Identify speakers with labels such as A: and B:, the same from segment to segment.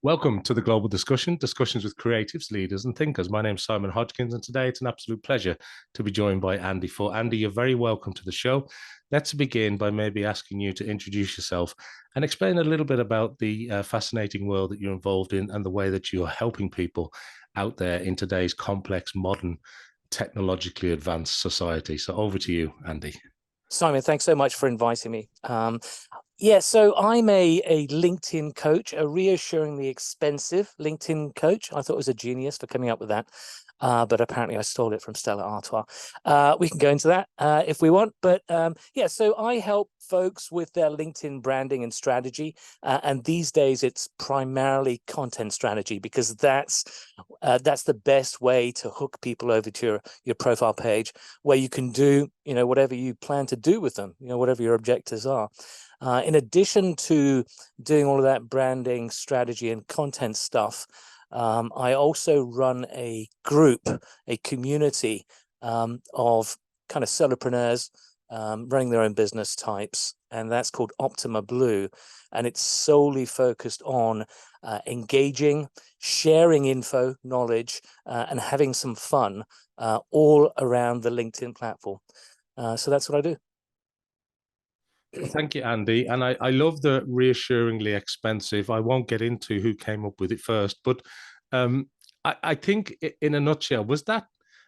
A: Welcome to the Global Discussion, discussions with creatives, leaders, and thinkers. My name's Simon Hodgkins, and today it's an absolute pleasure to be joined by Andy Foote. Andy, you're very welcome to the show. Let's begin by maybe asking you to introduce yourself and explain a little bit about the fascinating world that you're involved in and the way that you are helping people out there in today's complex, modern, technologically advanced society. So over to you, Andy.
B: Simon, thanks so much for inviting me. Yeah, so I'm a LinkedIn coach, a reassuringly expensive LinkedIn coach. I thought it was a genius for coming up with that, but apparently I stole it from Stella Artois. We can go into that if we want, but yeah, so I help folks with their LinkedIn branding and strategy, and these days it's primarily content strategy because that's the best way to hook people over to your profile page, where you can do whatever you plan to do with them, whatever your objectives are. In addition to doing all of that branding, strategy, and content stuff, I also run a group, a community of kind of solopreneurs running their own business types, and that's called Optima Blue. And it's solely focused on engaging, sharing info, knowledge, and having some fun all around the LinkedIn platform. So that's what I do.
A: Well, thank you, Andy. And I love the reassuringly expensive. I won't get into who came up with it first, but I think in a nutshell, was that,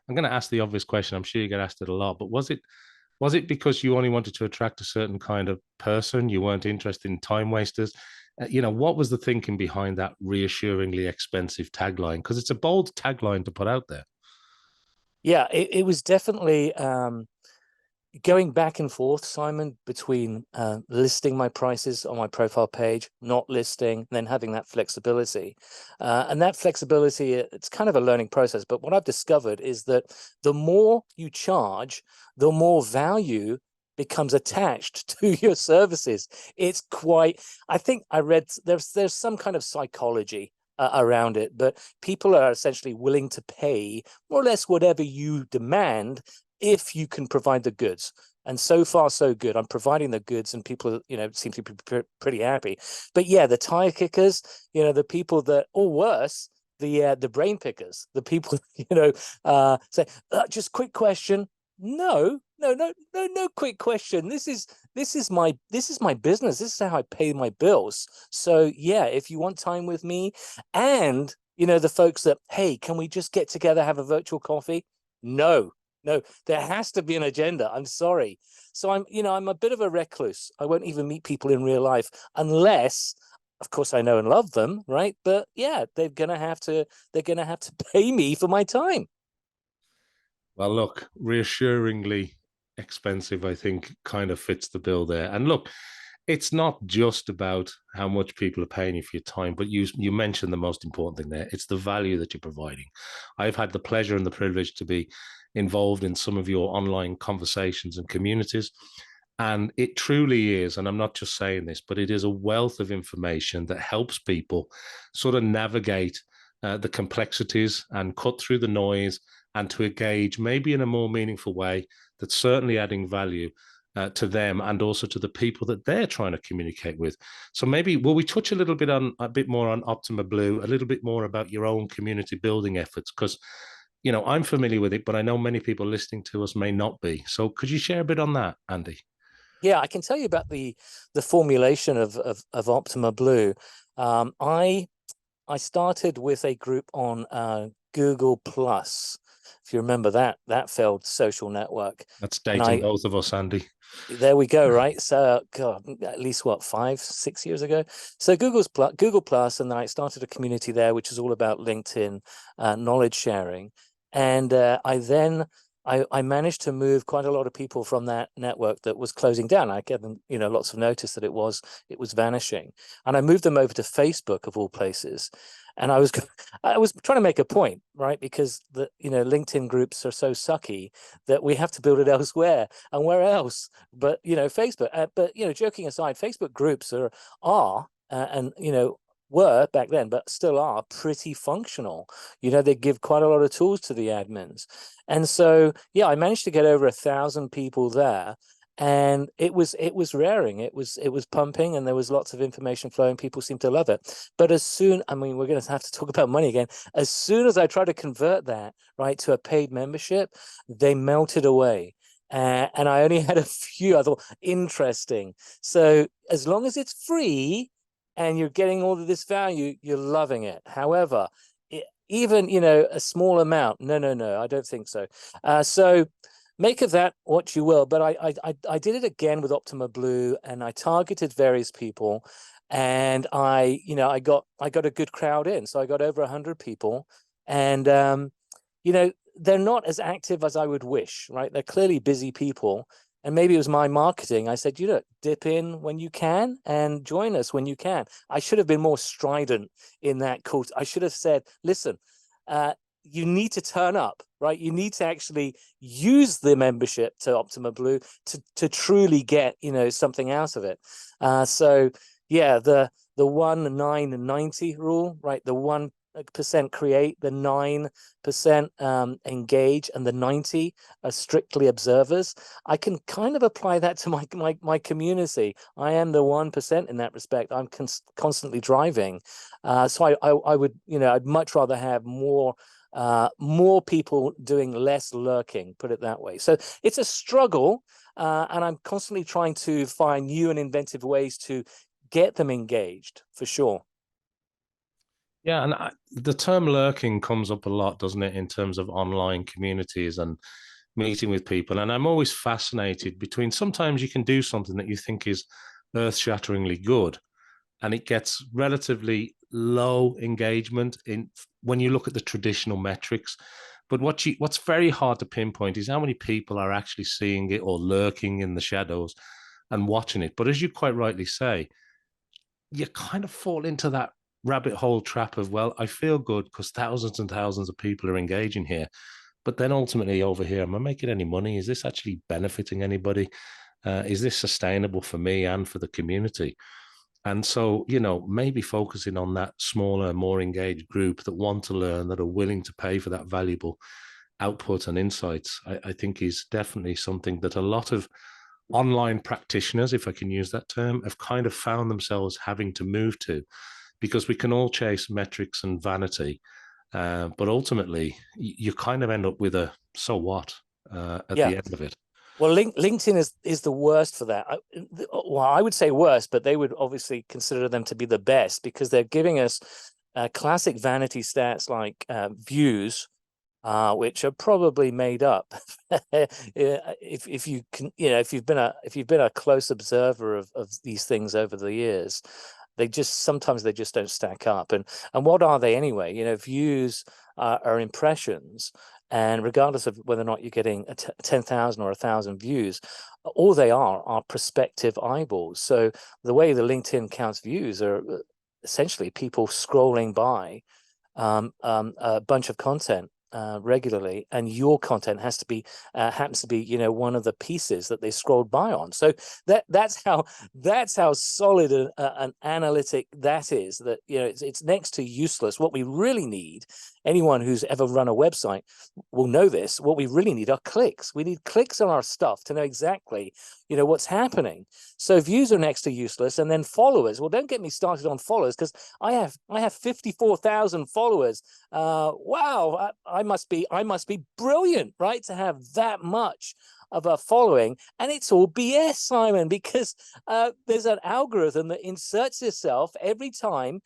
A: I'm going to ask the obvious question. I'm sure you get asked it a lot, but was it because you only wanted to attract a certain kind of person? You weren't interested in time wasters? What was the thinking behind that reassuringly expensive tagline? Because it's a bold tagline to put out there.
B: Yeah, it was definitely going back and forth, Simon, between listing my prices on my profile page, not listing, and then having that flexibility. And that flexibility, it's kind of a learning process. But what I've discovered is that the more you charge, the more value becomes attached to your services. It's quite, I think I read there's some kind of psychology around it, but people are essentially willing to pay more or less whatever you demand if you can provide the goods. And so far, so good. I'm providing the goods and people, seem to be pretty happy. But yeah, the tire kickers, the people that, or worse, the brain pickers, the people, say, just quick question. No quick question. This is my business. This is how I pay my bills. So yeah, if you want time with me, and the folks that, hey, can we just get together, have a virtual coffee? No, there has to be an agenda. I'm sorry. So I'm a bit of a recluse. I won't even meet people in real life unless, of course, I know and love them, right? But yeah, they're gonna have to pay me for my time.
A: Well, look, reassuringly expensive, I think, kind of fits the bill there. And look, it's not just about how much people are paying you for your time, but you mentioned the most important thing there. It's the value that you're providing. I've had the pleasure and the privilege to be involved in some of your online conversations and communities. And it truly is, and I'm not just saying this, but it is a wealth of information that helps people sort of navigate the complexities and cut through the noise and to engage maybe in a more meaningful way that's certainly adding value to them and also to the people that they're trying to communicate with. So maybe will we touch a bit more on Optima Blue, a little bit more about your own community building efforts? Because I'm familiar with it, but I know many people listening to us may not be. So could you share a bit on that, Andy?
B: Yeah, I can tell you about the formulation of Optima Blue. I started with a group on Google Plus. If you remember that failed social network.
A: That's dating both of us, Andy.
B: There we go, right? So, God, at least what, 5-6 years ago. So Google Plus, and then I started a community there, which is all about LinkedIn knowledge sharing. And I managed to move quite a lot of people from that network that was closing down. I gave them, lots of notice that it was vanishing, and I moved them over to Facebook of all places. And I was trying to make a point, right? Because the LinkedIn groups are so sucky that we have to build it elsewhere, and where else? But Facebook. But joking aside, Facebook groups are and were back then, but still are pretty functional. They give quite a lot of tools to the admins. And so, yeah, I managed to get over 1,000 people there. and it was raring, it was pumping, and there was lots of information flowing. People seemed to love it. But as soon, I mean, we're going to have to talk about money again. As soon as I try to convert that right to a paid membership, they melted away. And I only had a few. I thought, interesting. So as long as it's free and you're getting all of this value, you're loving it. However, even, you know, a small amount, no, I don't think so. So make of that what you will. But I did it again with Optima Blue, and I targeted various people, and I got a good crowd in. So I got over 100 people, and you know, they're not as active as I would wish, right? They're clearly busy people. And maybe it was my marketing. I said, you know, dip in when you can and join us when you can. I should have been more strident in that call. I should have said, listen, you need to turn up, right? You need to actually use the membership to Optima Blue to truly get, you know, something out of it. So yeah, the 1, 9, and 90 rule, right? The 1% create, the 9% engage, and the 90 are strictly observers. I can kind of apply that to my community. I am the 1% in that respect. I'm constantly driving. So I would, you know, I'd much rather have more people doing less lurking, put it that way. So it's a struggle, and I'm constantly trying to find new and inventive ways to get them engaged, for sure.
A: Yeah, and the term lurking comes up a lot, doesn't it, in terms of online communities and meeting with people. And I'm always fascinated between sometimes you can do something that you think is earth-shatteringly good, and it gets relatively low engagement in when you look at the traditional metrics. But what's very hard to pinpoint is how many people are actually seeing it or lurking in the shadows and watching it. But as you quite rightly say, you kind of fall into that rabbit hole trap of, well, I feel good because thousands and thousands of people are engaging here. But then ultimately over here, am I making any money? Is this actually benefiting anybody? Is this sustainable for me and for the community? And so, you know, maybe focusing on that smaller, more engaged group that want to learn, that are willing to pay for that valuable output and insights, I think is definitely something that a lot of online practitioners, if I can use that term, have kind of found themselves having to move to, because we can all chase metrics and vanity. But ultimately, you kind of end up with a so what at
B: Yeah.
A: the end of it.
B: Well, LinkedIn is the worst for that. Well, I would say worst, but they would obviously consider them to be the best, because they're giving us classic vanity stats like views, which are probably made up. If you can, you know, if you've been a close observer of these things over the years, sometimes they just don't stack up. And what are they anyway? You know, views are impressions, and regardless of whether or not you're getting 10,000 or 1,000 views, all they are prospective eyeballs. So the way the LinkedIn counts views are essentially people scrolling by a bunch of content regularly, and your content happens to be, you know, one of the pieces that they scrolled by on. So that's how solid an analytic that is. That, you know, it's next to useless. What we really need, anyone who's ever run a website will know this. What we really need are clicks. We need clicks on our stuff to know exactly, you know, what's happening. So views are next to useless, and then followers. Well, don't get me started on followers, because I have 54,000 followers. Wow, I must be brilliant, right, to have that much of a following. And it's all BS, Simon, because there's an algorithm that inserts itself every time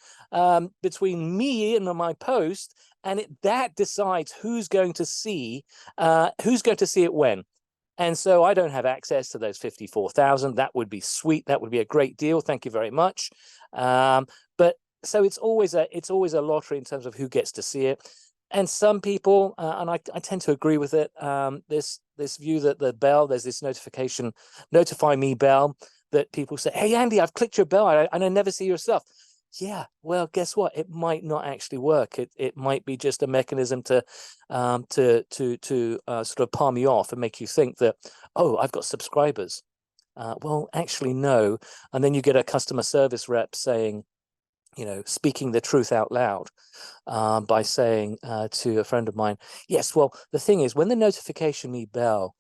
B: between me and my post, and that decides who's going to see it when. And so I don't have access to those 54,000. That would be sweet. That would be a great deal. Thank you very much. But so it's always a lottery in terms of who gets to see it. And some people, and I tend to agree with it, this view that the bell, there's this notify me bell, that people say, hey, Andy, I've clicked your bell and I never see your stuff. Yeah, well, guess what? It might not actually work. It might be just a mechanism to sort of palm you off and make you think that, oh, I've got subscribers. Well, actually, no. And then you get a customer service rep saying, you know, speaking the truth out loud, by saying to a friend of mine, yes, well, the thing is, when the notification me bell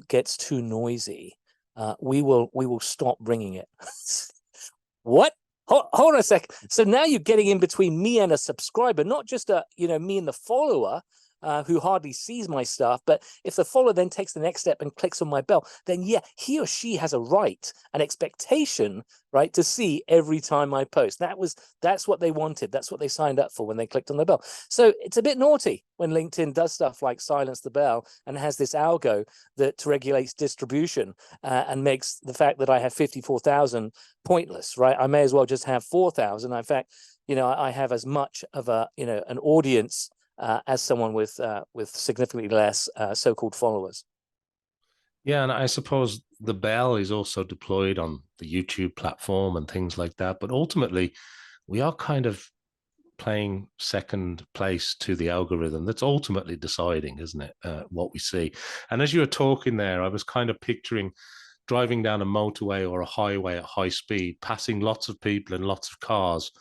B: gets too noisy, we will stop bringing it. What? Hold on a sec. So now you're getting in between me and a subscriber, not just me and the follower, who hardly sees my stuff. But if the follower then takes the next step and clicks on my bell, then yeah, he or she has a right, an expectation, right, to see every time I post. That's what they wanted. That's what they signed up for when they clicked on the bell. So it's a bit naughty when LinkedIn does stuff like silence the bell and has this algo that regulates distribution, and makes the fact that I have 54,000 pointless, right? I may as well just have 4,000. In fact, I have as much of an audience as someone with significantly less so-called followers.
A: Yeah, and I suppose the bell is also deployed on the YouTube platform and things like that. But ultimately, we are kind of playing second place to the algorithm that's ultimately deciding, isn't it, what we see. And as you were talking there, I was kind of picturing driving down a motorway or a highway at high speed, passing lots of people and lots of cars,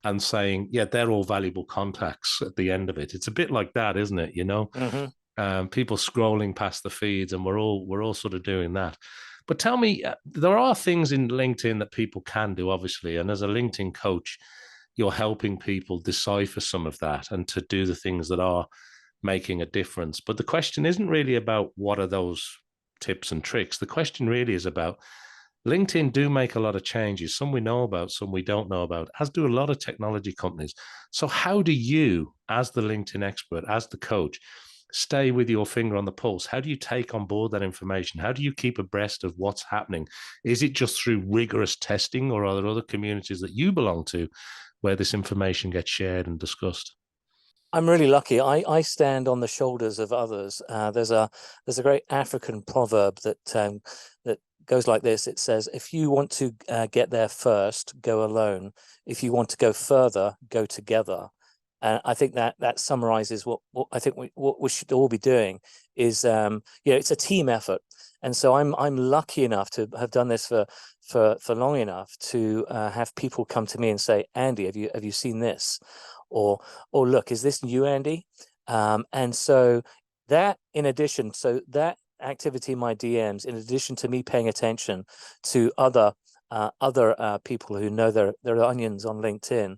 A: and saying, yeah, they're all valuable contacts at the end of it. It's a bit like that, isn't it?
B: Mm-hmm.
A: People scrolling past the feeds, and we're all sort of doing that. But tell me, there are things in LinkedIn that people can do, obviously, and as a LinkedIn coach, you're helping people decipher some of that and to do the things that are making a difference. But the question isn't really about what are those tips and tricks. The question really is about LinkedIn do make a lot of changes. Some we know about, some we don't know about, as do a lot of technology companies. So how do you, as the LinkedIn expert, as the coach, stay with your finger on the pulse? How do you take on board that information? How do you keep abreast of what's happening? Is it just through rigorous testing, or are there other communities that you belong to where this information gets shared and discussed?
B: I'm really lucky. I stand on the shoulders of others. There's a great African proverb that goes like this. It says, "If you want to get there first, go alone. If you want to go further, go together." And I think that summarizes what I think what we should all be doing is it's a team effort. And so I'm lucky enough to have done this for long enough to have people come to me and say, "Andy, have you seen this?" Or, "Oh, look, is this new, Andy?" And so that, in addition, so that activity in my DMs, in addition to me paying attention to other people who know their onions on LinkedIn,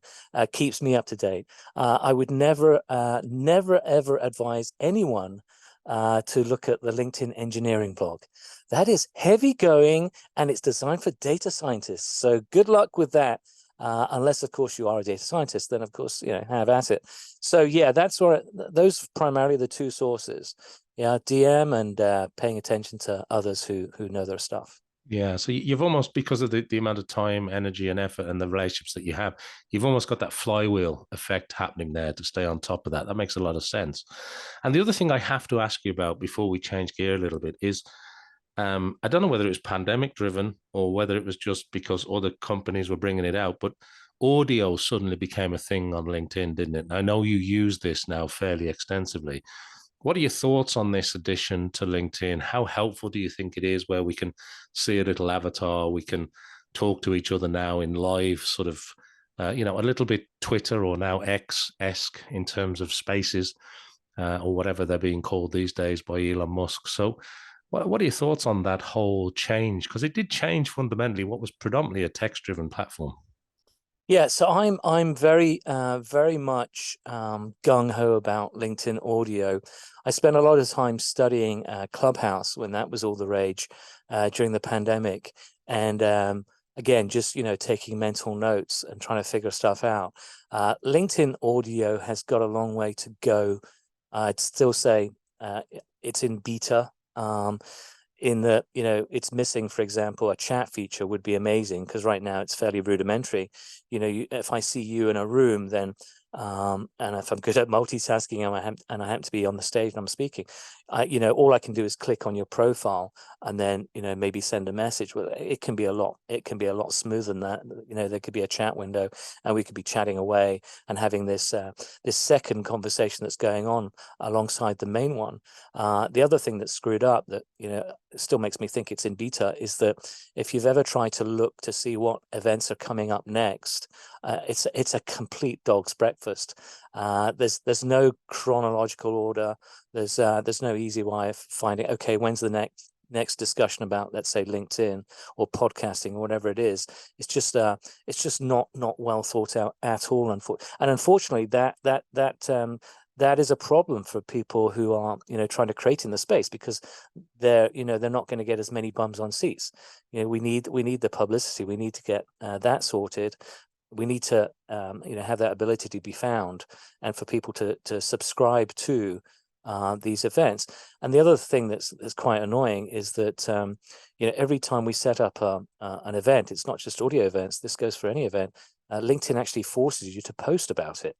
B: keeps me up to date. I would never ever advise anyone to look at the LinkedIn engineering blog. That is heavy going, and it's designed for data scientists. So good luck with that. Unless, of course, you are a data scientist, then, of course, have at it. So, yeah, that's where those primarily the two sources. Yeah, DM and paying attention to others who know their stuff.
A: Yeah, so you've almost, because of the amount of time, energy, and effort and the relationships that you have, you've almost got that flywheel effect happening there to stay on top of that. That makes a lot of sense. And the other thing I have to ask you about before we change gear a little bit is, I don't know whether it was pandemic driven or whether it was just because other companies were bringing it out, but audio suddenly became a thing on LinkedIn, didn't it? And I know you use this now fairly extensively. What are your thoughts on this addition to LinkedIn? How helpful do you think it is, where we can see a little avatar, we can talk to each other now in live sort of, a little bit Twitter or now X-esque in terms of spaces, or whatever they're being called these days by Elon Musk. So what are your thoughts on that whole change? Because it did change fundamentally what was predominantly a text-driven platform.
B: Yeah, so I'm very much gung ho about LinkedIn audio. I spent a lot of time studying Clubhouse when that was all the rage during the pandemic, and again, just taking mental notes and trying to figure stuff out. LinkedIn audio has got a long way to go. I'd still say it's in beta. In that it's missing, for example, a chat feature would be amazing, because right now it's fairly rudimentary. If I see you in a room, then and if I'm good at multitasking and I happen to be on the stage and I'm speaking, all I can do is click on your profile and then maybe send a message. Well, it can be a lot smoother than that. There could be a chat window and we could be chatting away and having this second conversation that's going on alongside the main one. The other thing that's screwed up that still makes me think it's in beta is that if you've ever tried to look to see what events are coming up next, it's a complete dog's breakfast. There's no chronological order. There's no easy way of finding, okay, when's the next discussion about, let's say, LinkedIn or podcasting or whatever it is. It's just not well thought out at all. And unfortunately, that is a problem for people who are, trying to create in the space, because they're not going to get as many bums on seats. We need the publicity. We need to get that sorted. We need to have that ability to be found, and for people to subscribe to these events. And the other thing that's quite annoying is that every time we set up an event, it's not just audio events, this goes for any event, LinkedIn actually forces you to post about it.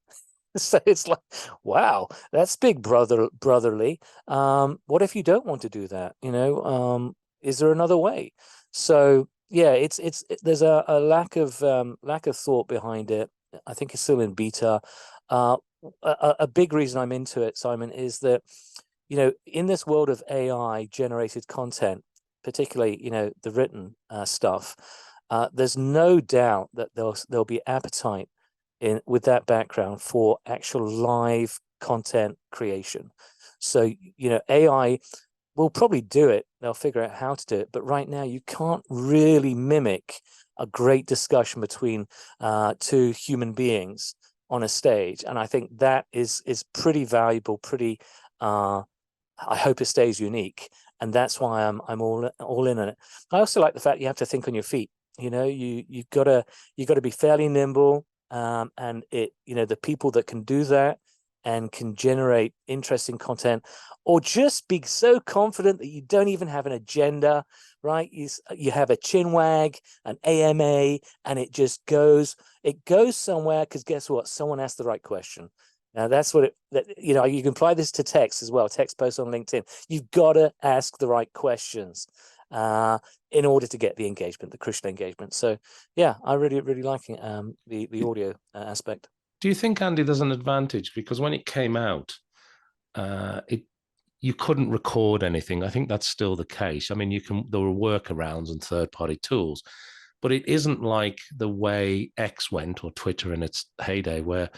B: So it's like, wow, that's big brotherly. What if you don't want to do that? Is there another way? So yeah, there's a lack of thought behind it. I think it's still in beta. A big reason I'm into it, Simon, is that in this world of AI generated content, particularly the written stuff, there's no doubt that there'll be appetite with that background for actual live content creation. So AI will probably do it. They'll figure out how to do it. But right now, you can't really mimic a great discussion between two human beings on a stage. And I think that is pretty valuable, pretty I hope it stays unique. And that's why I'm all in on it. I also like the fact you have to think on your feet. You've got to be fairly nimble. And the people that can do that and can generate interesting content, or just be so confident that you don't even have an agenda, right? You have a chin wag, an AMA, and it goes somewhere, because guess what? Someone asked the right question. Now that's what you can apply this to text as well. Text posts on LinkedIn. You've got to ask the right questions in order to get the engagement, the crucial engagement. So yeah, I really liking the audio aspect.
A: Do you think, Andy, there's an advantage? Because when it came out, you couldn't record anything. I think that's still the case. I mean, there were workarounds and third-party tools, but it isn't like the way X went, or Twitter in its heyday, where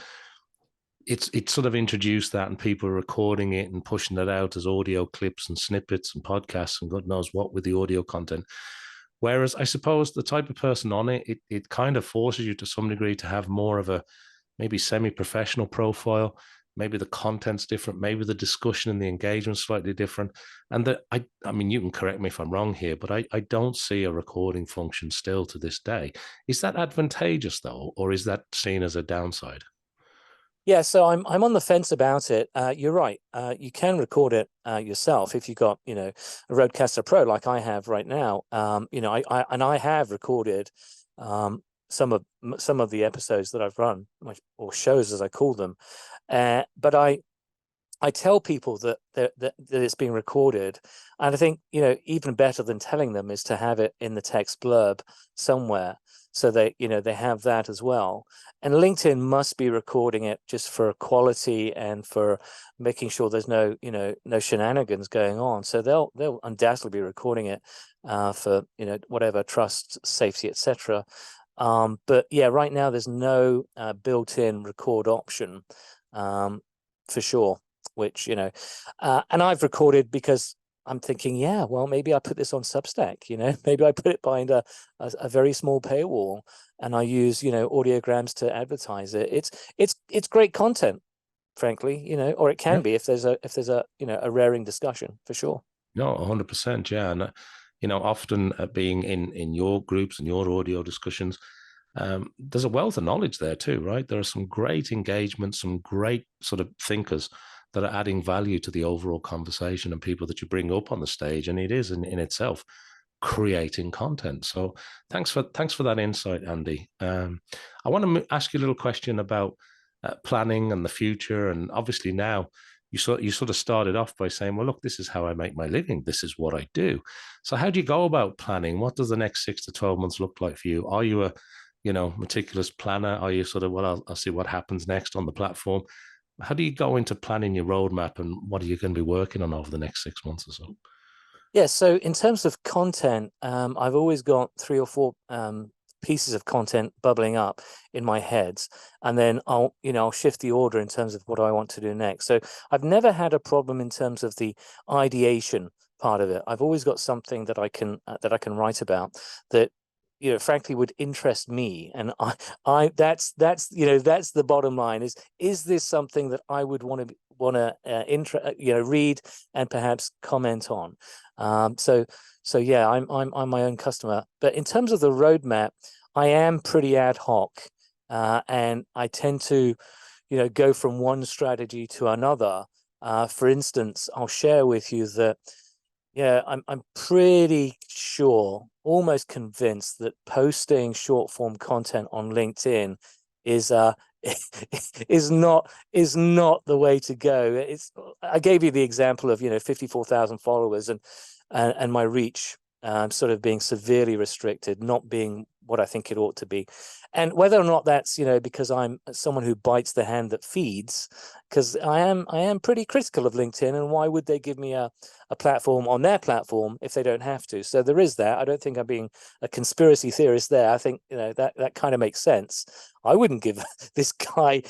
A: it sort of introduced that and people are recording it and pushing it out as audio clips and snippets and podcasts and God knows what with the audio content. Whereas I suppose the type of person on it kind of forces you to some degree to have more of a maybe semi-professional profile. Maybe the content's different. Maybe the discussion and the engagement's slightly different. And I mean, you can correct me if I'm wrong here, but I don't see a recording function still to this day. Is that advantageous though, or is that seen as a downside?
B: Yeah, so I'm on the fence about it. You're right. You can record it yourself if you've got a Rodecaster Pro like I have right now. I have recorded some of the episodes that I've run, or shows as I call them. But I tell people that it's being recorded, and I think even better than telling them is to have it in the text blurb somewhere, so they have that as well. And LinkedIn must be recording it just for quality and for making sure there's no shenanigans going on. So they'll undoubtedly be recording it for whatever trust, safety, etc. But yeah, right now there's no built-in record option for sure. Which and I've recorded because I'm thinking, yeah, well, maybe I put this on Substack, maybe I put it behind a very small paywall, and I use audiograms to advertise it. It's great content, frankly, or it can be if there's a a raring discussion, for sure.
A: No, 100%, yeah. And often being in your groups and your audio discussions, there's a wealth of knowledge there too, right? There are some great engagement, some great sort of thinkers that are adding value to the overall conversation, and people that you bring up on the stage, and it is in itself creating content. So thanks for that insight, Andy. I want to ask you a little question about planning and the future, and obviously now you sort of started off by saying, well, look, this is how I make my living, this is what I do. So how do you go about planning? What does the next 6 to 12 months look like for you? Are you a meticulous planner? Are you sort of, well, I'll see what happens next on the platform? How do you go into planning your roadmap, and what are you going to be working on over the next 6 months or so?
B: Yeah, so in terms of content, I've always got 3 or 4 pieces of content bubbling up in my head, and then I'll shift the order in terms of what I want to do next. So I've never had a problem in terms of the ideation part of it. I've always got something that I can write about that, you know, frankly would interest me. And I that's that's the bottom line, is this something that I would want to read and perhaps comment on. So yeah, I'm my own customer. But in terms of the roadmap, I am pretty ad hoc, and I tend to, go from one strategy to another. For instance, I'll share with you that, yeah, I'm pretty sure, almost convinced, that posting short form content on LinkedIn is is not the way to go. I gave you the example of 54,000 followers and my reach sort of being severely restricted, not being what I think it ought to be. And whether or not that's because I'm someone who bites the hand that feeds, because I am pretty critical of LinkedIn, and why would they give me a platform on their platform if they don't have to? So there is that. I don't think I'm being a conspiracy theorist there. I think that kind of makes sense. I wouldn't give this guy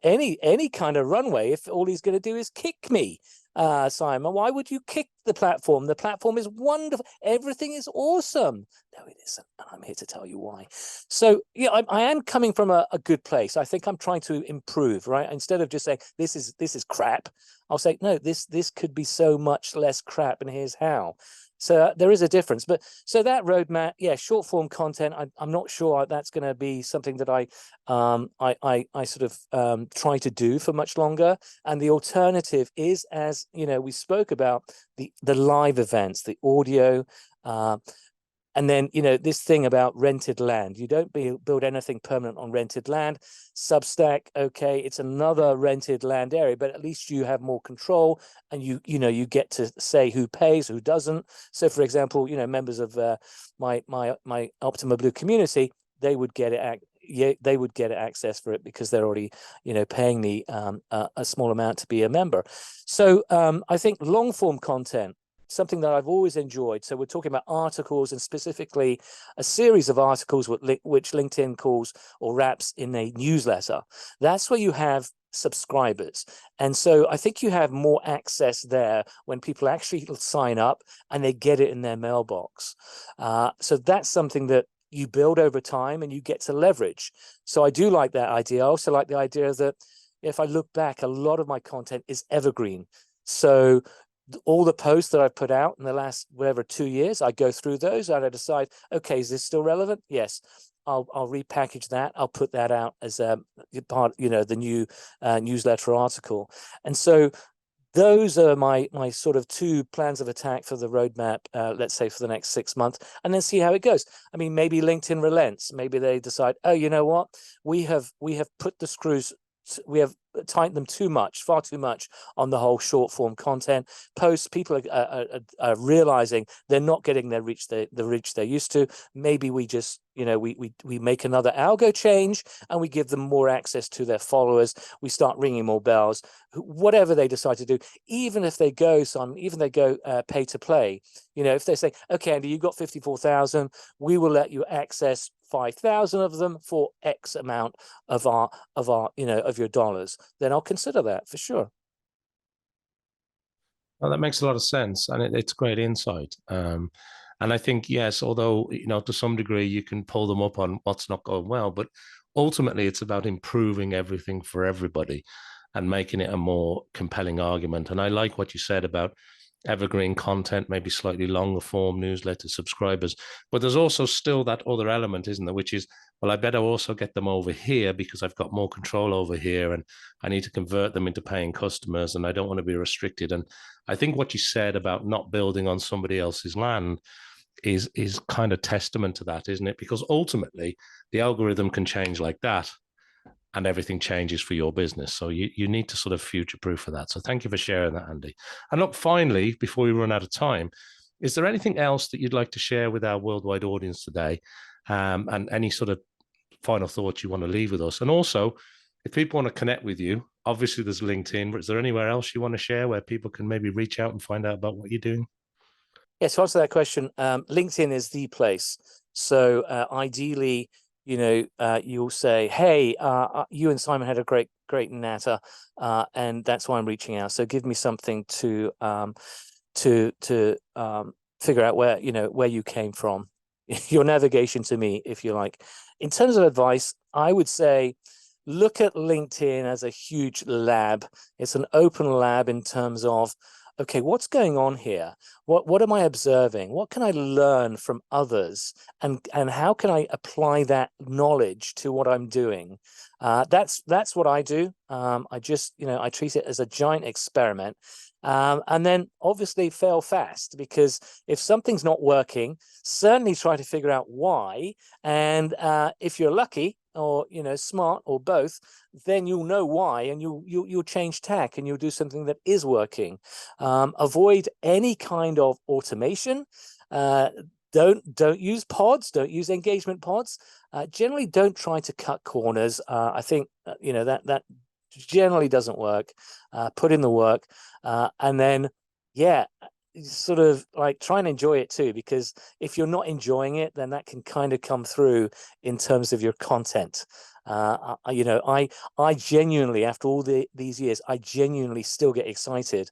B: any kind of runway if all he's going to do is kick me. Simon, why would you kick the platform? The platform is wonderful. Everything is awesome. No, it isn't, and I'm here to tell you why. So yeah, I am coming from a good place. I think I'm trying to improve, right? Instead of just saying this is crap, I'll say no, this could be so much less crap, and here's how. So there is a difference. But so that roadmap, yeah, short form content, I'm not sure that's going to be something that I sort of try to do for much longer. And the alternative is, as we spoke about, the live events, the audio, and then, this thing about rented land. You don't build anything permanent on rented land. Substack, okay, it's another rented land area, but at least you have more control, and you get to say who pays, who doesn't. So, for example, members of my Optima Blue community, they would get it. They would get access for it because they're already, paying me a small amount to be a member. So I think long form content, something that I've always enjoyed. So we're talking about articles, and specifically a series of articles which LinkedIn calls or wraps in a newsletter. That's where you have subscribers. And so I think you have more access there when people actually sign up and they get it in their mailbox. So that's something that you build over time and you get to leverage. So I do like that idea. I also like the idea that if I look back, a lot of my content is evergreen. So all the posts that I've put out in the last 2 years, I go through those and I decide, okay, is this still relevant? Yes. I'll repackage that. I'll put that out as a part, the new newsletter article. And so those are my sort of two plans of attack for the roadmap, let's say for the next 6 months, and then see how it goes. I mean, maybe LinkedIn relents. Maybe they decide, oh, you know what? We have put the screws, we have tightened them too much, far too much on the whole short form content posts. People are realizing they're not getting the reach they're used to. Maybe we just we make another algo change and we give them more access to their followers. We start ringing more bells. Whatever they decide to do, even if they go pay to play, if they say, okay, Andy, you got 54,000, we will let you access 5,000 of them for X amount of your dollars, then I'll consider that for sure.
A: Well, that makes a lot of sense, and it's great insight. And I think, yes, although to some degree you can pull them up on what's not going well, but ultimately it's about improving everything for everybody and making it a more compelling argument. And I like what you said about evergreen content, maybe slightly longer form newsletter subscribers. But there's also still that other element, isn't there? Which is, well, I better also get them over here because I've got more control over here and I need to convert them into paying customers and I don't want to be restricted. And I think what you said about not building on somebody else's land is kind of testament to that, isn't it? Because ultimately the algorithm can change like that and everything changes for your business. So you need to sort of future proof for that. So thank you for sharing that, Andy. And look, finally, before we run out of time, is there anything else that you'd like to share with our worldwide audience today? And any sort of final thoughts you want to leave with us? And also, if people want to connect with you, obviously there's LinkedIn, but is there anywhere else you want to share where people can maybe reach out and find out about what you're doing?
B: Yeah, to answer that question, LinkedIn is the place. So ideally, you'll say, hey, you and Simon had a great natter, and that's why I'm reaching out. So give me something to to figure out where you came from, your navigation to me, if you like. In terms of advice, I would say look at LinkedIn as a huge lab. It's an open lab in terms of, okay, what's going on here? What am I observing? What can I learn from others? And how can I apply that knowledge to what I'm doing? That's what I do. I just, I treat it as a giant experiment. And then obviously fail fast, because if something's not working, certainly try to figure out why. And if you're lucky, or smart, or both, then you'll know why, and you'll change tack, and you'll do something that is working. Avoid any kind of automation. Don't use pods. Don't use engagement pods. Generally, don't try to cut corners. I think that generally doesn't work. Put in the work, and then sort of like try and enjoy it too, because if you're not enjoying it, then that can kind of come through in terms of your content. I genuinely, after all these years, I genuinely still get excited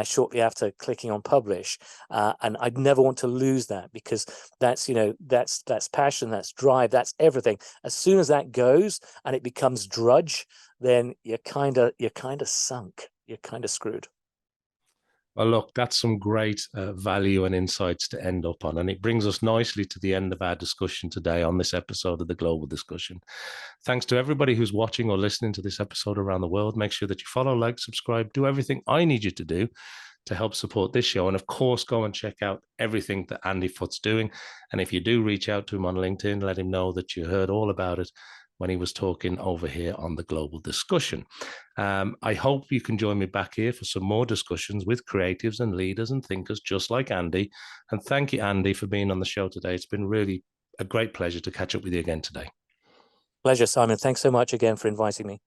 B: shortly after clicking on publish, and I'd never want to lose that, because that's that's passion, that's drive, that's everything. As soon as that goes and it becomes drudge, then you're kind of sunk. You're kind of screwed.
A: Well, look, that's some great value and insights to end up on. And it brings us nicely to the end of our discussion today on this episode of the Global Discussion. Thanks to everybody who's watching or listening to this episode around the world. Make sure that you follow, like, subscribe, do everything I need you to do to help support this show. And of course, go and check out everything that Andy Foote's doing. And if you do reach out to him on LinkedIn, let him know that you heard all about it when he was talking over here on the Global Discussion. I hope you can join me back here for some more discussions with creatives and leaders and thinkers just like Andy. And thank you, Andy, for being on the show today. It's been really a great pleasure to catch up with you again today.
B: Pleasure, Simon. Thanks so much again for inviting me.